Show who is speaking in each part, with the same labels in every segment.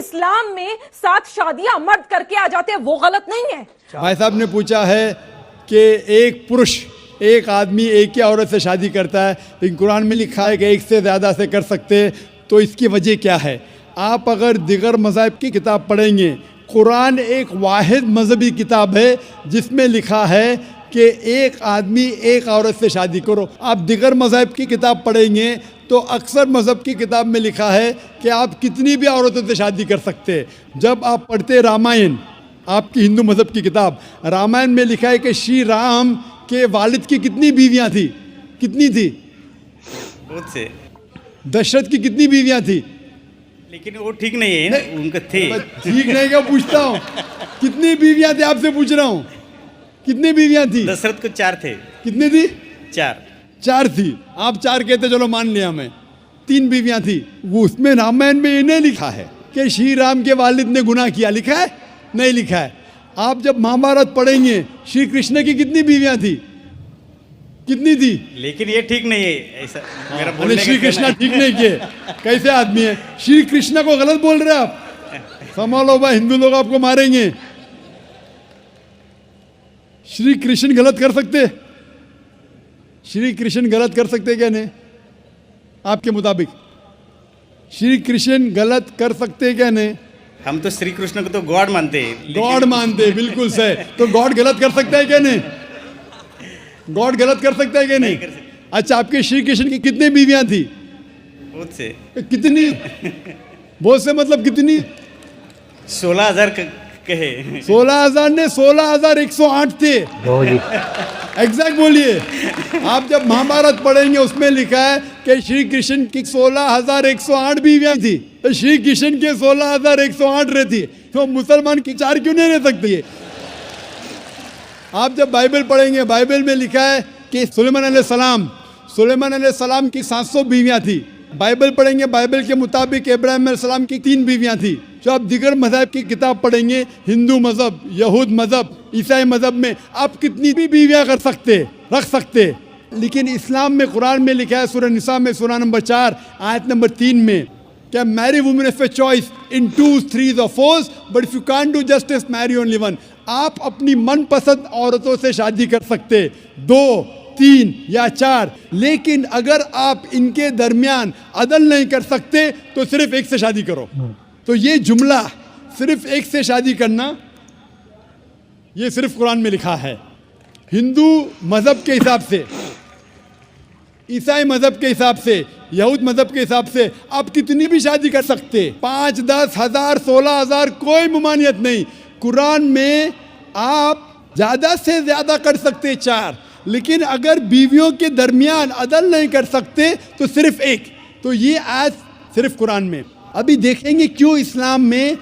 Speaker 1: इस्लाम में 7 शादियां मर्द करके आ जाते हैं, वो गलत नहीं है?
Speaker 2: भाई साहब ने पूछा है कि एक पुरुष एक आदमी एक ही औरत से शादी करता है, लेकिन कुरान में लिखा है कि एक से ज़्यादा से कर सकते हैं, तो इसकी वजह क्या है? आप अगर दिगर मज़हब की किताब पढ़ेंगे, कुरान एक वाहिद मजहबी किताब है जिसमें लिखा है कि एक आदमी एक औरत से शादी करो। आप दिगर मज़हब की किताब पढ़ेंगे तो अक्सर मज़हब की किताब में लिखा है कि आप कितनी भी औरतों से शादी कर सकते हैं। जब आप पढ़ते रामायण, आपकी हिंदू मज़हब की किताब, रामायण में लिखा है कि श्री राम के वालिद की कितनी बीवियां थी? कितनी थी?
Speaker 3: बहुत से।
Speaker 2: दशरथ की कितनी बीवियां थी?
Speaker 3: लेकिन वो ठीक नहीं है ना, उनके थे।
Speaker 2: ठीक नहीं क्या पूछता हूँ? कितनी बीवियां थी आपसे पूछ रहा हूँ, कितनी बीवियां थी?
Speaker 3: दशरथ को 4 थे।
Speaker 2: कितनी थी?
Speaker 3: 4
Speaker 2: थी। आप 4 कहते, चलो मान लिया मैं। 3 बीवियां थी। वो उसमें रामायण में इन्हें लिखा है कि श्री राम के वालिद ने गुनाह किया, लिखा है? नहीं लिखा है। आप जब महाभारत पढ़ेंगे, श्री कृष्ण की कितनी बीवियां थी? कितनी थी?
Speaker 3: लेकिन ये ठीक नहीं है ऐसा मेरा बोलने का
Speaker 2: श्री कृष्ण
Speaker 3: कहना है।
Speaker 2: ठीक नहीं किए, कैसे आदमी है? श्री कृष्ण को गलत बोल रहे हैं आप, संभालो भाई, हिंदू लोग आपको मारेंगे। श्री कृष्ण गलत कर सकते? श्री कृष्ण गलत कर सकते क्या? नहीं, आपके मुताबिक श्री कृष्ण गलत कर सकते क्या? नहीं,
Speaker 3: हम तो श्री कृष्ण को तो गॉड मानते हैं।
Speaker 2: गॉड मानते हैं, बिल्कुल सही। तो गॉड गलत कर सकता है क्या? नहीं, गॉड गलत कर सकता है क्या? नहीं। अच्छा, आपके श्री कृष्ण की कितनी बीवियां थी?
Speaker 3: बहुत से।
Speaker 2: कितनी? बहुत से मतलब कितनी?
Speaker 3: 16,000 कहे।
Speaker 2: 16,000 ने 16,108 थे। एग्जैक्ट बोलिए। आप जब महाभारत पढ़ेंगे उसमें लिखा है कि श्री कृष्ण की 16,108 बीवियां थी, तो श्री कृष्ण के 16,108 रहती, तो मुसलमान की 4 क्यों नहीं रह सकती है? आप जब बाइबल पढ़ेंगे, बाइबल में लिखा है कि सुलेमान अलैहिस्सलाम की 700 बीवियां थी। बाइबल पढ़ेंगे, बाइबल के मुताबिक इब्राहिम अलैहिस्सलाम की 3 बीवियां थी। जो आप दिगर मज़हब की किताब पढ़ेंगे, हिंदू मज़हब, यहूद मज़हब, ईसाई मज़हब में आप कितनी भी बीवियां कर सकते, रख सकते, लेकिन इस्लाम में, कुरान में लिखा है सूरह निसा में सूरह नंबर 4 आयत नंबर 3 में, क्या marry women of choice in 2, 3 or 4, but if you can't do justice marry only one. आप अपनी मनपसंद औरतों से शादी कर सकते, 2, 3 या 4, लेकिन अगर आप इनके दरमियान अदल नहीं कर सकते तो सिर्फ एक से शादी करो। तो ये जुमला, सिर्फ एक से शादी करना, ये सिर्फ कुरान में लिखा है। हिंदू मज़हब के हिसाब से, ईसाई मज़हब के हिसाब से, यहूद मज़हब के हिसाब से आप कितनी भी शादी कर सकते, 5, 10, 1000, 16,000, कोई ममानियत नहीं। कुरान में आप ज़्यादा से ज़्यादा कर सकते 4, लेकिन अगर बीवियों के दरमियान अदल नहीं कर सकते तो सिर्फ एक। तो ये आज सिर्फ कुरान में। अभी देखेंगे क्यों इस्लाम में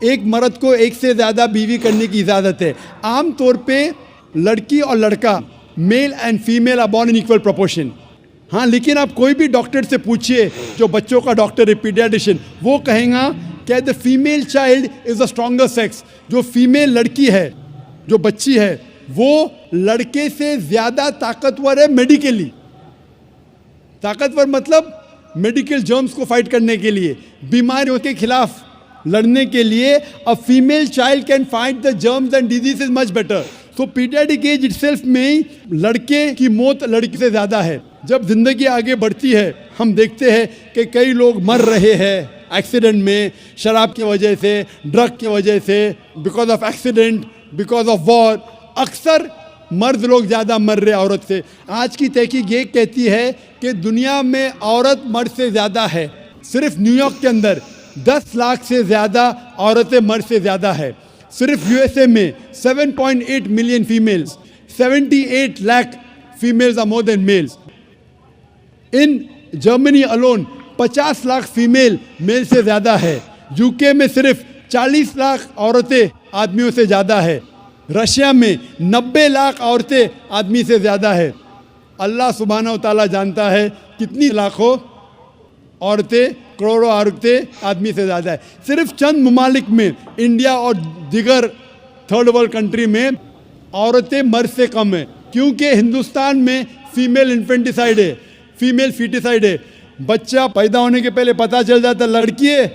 Speaker 2: एक मर्द को एक से ज़्यादा बीवी करने की इजाज़त है। आम तौर पे लड़की और लड़का, male and female are born in equal proportion. हाँ, लेकिन आप कोई भी डॉक्टर से पूछिए, जो बच्चों का डॉक्टर है, पीडियाट्रिशियन, वो कहेगा कि the female child is the stronger sex. जो फीमेल लड़की है, जो बच्ची है, वो लड़के से ज़्यादा ताकतवर है मेडिकली। ताकतवर मतलब मेडिकल जर्म्स को फाइट करने के लिए, बीमारियों के खिलाफ लड़ने के लिए। A female child can fight the germs and disease much better. So pediatric age itself में लड़के की मौत लड़की से ज़्यादा है। जब जिंदगी आगे बढ़ती है, हम देखते हैं कि कई लोग मर रहे हैं एक्सीडेंट में, शराब की वजह से, ड्रग की वजह से, because of accident, because of war. अक्सर मर्द लोग ज़्यादा मर रहे औरत से। आज की तहकीक ये कहती है कि दुनिया में औरत मर्द से ज़्यादा है। सिर्फ न्यूयॉर्क के अंदर 10 लाख से ज़्यादा औरतें मर्द से ज़्यादा है। सिर्फ यूएसए में 7.8 million females, 78 lakh females are more than males. In Germany alone 50 lakh female male से ज़्यादा है। यूके में सिर्फ 40 लाख औरतें आदमियों से ज़्यादा है। रशिया में 90 लाख औरतें आदमी से ज़्यादा है। अल्लाह सुब्हानहू व तआला जानता है कितनी लाखों औरतें, करोड़ों औरतें आदमी से ज़्यादा है। सिर्फ चंद ममालिक में, इंडिया और दिगर थर्ड वर्ल्ड कंट्री में, औरतें मर्द से कम है, क्योंकि हिंदुस्तान में फीमेल इन्फेंटिसाइड है, फीमेल फीटिसाइड है। बच्चा पैदा होने के पहले पता चल जाता लड़की है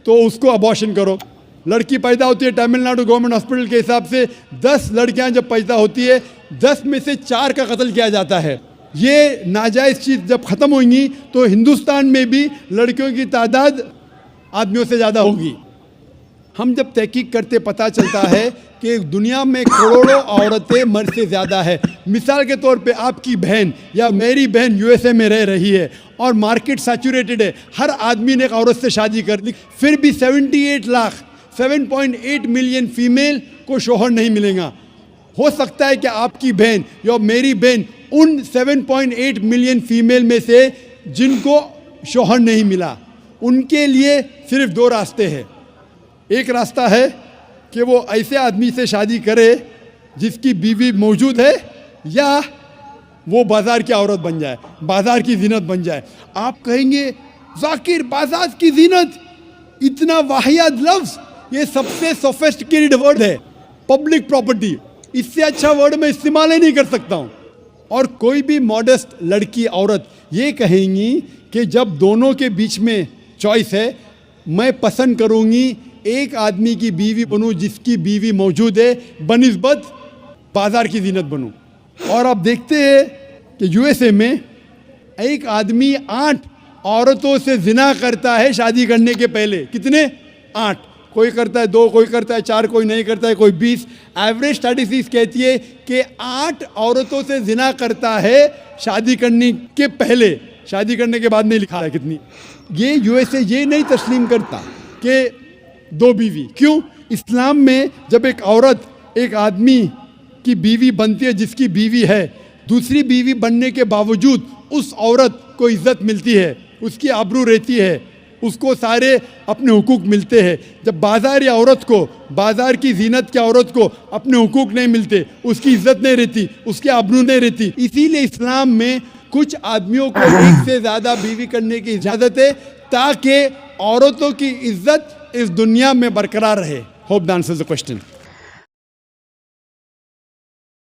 Speaker 2: तो उसको अबॉर्शन करो। लड़की पैदा होती है तमिलनाडु गवर्नमेंट हॉस्पिटल के हिसाब से 10 लड़कियां जब पैदा होती है 10 में से 4 का कत्ल किया जाता है। ये नाजायज़ चीज़ जब ख़त्म होंगी तो हिंदुस्तान में भी लड़कियों की तादाद आदमियों से ज़्यादा होगी। हम जब तहकीक करते पता चलता है कि दुनिया में करोड़ों औरतें मर्द से ज़्यादा है। मिसाल के तौर पे आपकी बहन या मेरी बहन यूएसए में रह रही है और मार्केट सैचुरेटेड है, हर आदमी ने एक औरत से शादी कर ली, फिर भी 78 लाख 7.8 मिलियन फीमेल को शोहर नहीं मिलेगा। हो सकता है कि आपकी बहन या मेरी बहन उन 7.8 मिलियन फीमेल में से जिनको शोहर नहीं मिला, उनके लिए सिर्फ 2 रास्ते हैं। एक रास्ता है कि वो ऐसे आदमी से शादी करे जिसकी बीवी मौजूद है, या वो बाज़ार की औरत बन जाए, बाज़ार की जीनत बन जाए। आप कहेंगे जाकिर बाज़ार की जीनत, इतना वाहियात लफ्ज़, ये सबसे सोफिस्टिकेटेड वर्ड है, पब्लिक प्रॉपर्टी, इससे अच्छा वर्ड मैं इस्तेमाल ही नहीं कर सकता हूँ। और कोई भी मॉडेस्ट लड़की औरत ये कहेंगी कि जब दोनों के बीच में चॉइस है, मैं पसंद करूँगी एक आदमी की बीवी बनूँ जिसकी बीवी मौजूद है बनिस्बत बाज़ार की जीनत बनूँ। और आप देखते हैं कि यूएसए में एक आदमी 8 औरतों से जिना करता है शादी करने के पहले। कितने? 8। कोई करता है 2, कोई करता है 4, कोई नहीं करता है, कोई 20। एवरेज स्टैटिस्टिक्स कहती है कि 8 औरतों से जिना करता है शादी करने के पहले, शादी करने के बाद नहीं लिखा है कितनी। ये यूएसए ये नहीं तस्लीम करता कि 2 बीवी। क्यों? इस्लाम में जब एक औरत एक आदमी की बीवी बनती है जिसकी बीवी है, दूसरी बीवी बनने के बावजूद उस औरत को इज्जत मिलती है, उसकी आबरू रहती है, उसको सारे अपने हुकूक मिलते हैं। जब बाज़ारी औरत को, बाज़ार की जीनत की औरत को अपने हुकूक नहीं मिलते, उसकी इज्जत नहीं रहती, उसकी आबरू नहीं रहती। इसीलिए इस्लाम में कुछ आदमियों को एक से ज़्यादा बीवी करने की इजाज़त है ताकि औरतों की इज्जत इस दुनिया में बरकरार रहे। Hope that answers the question.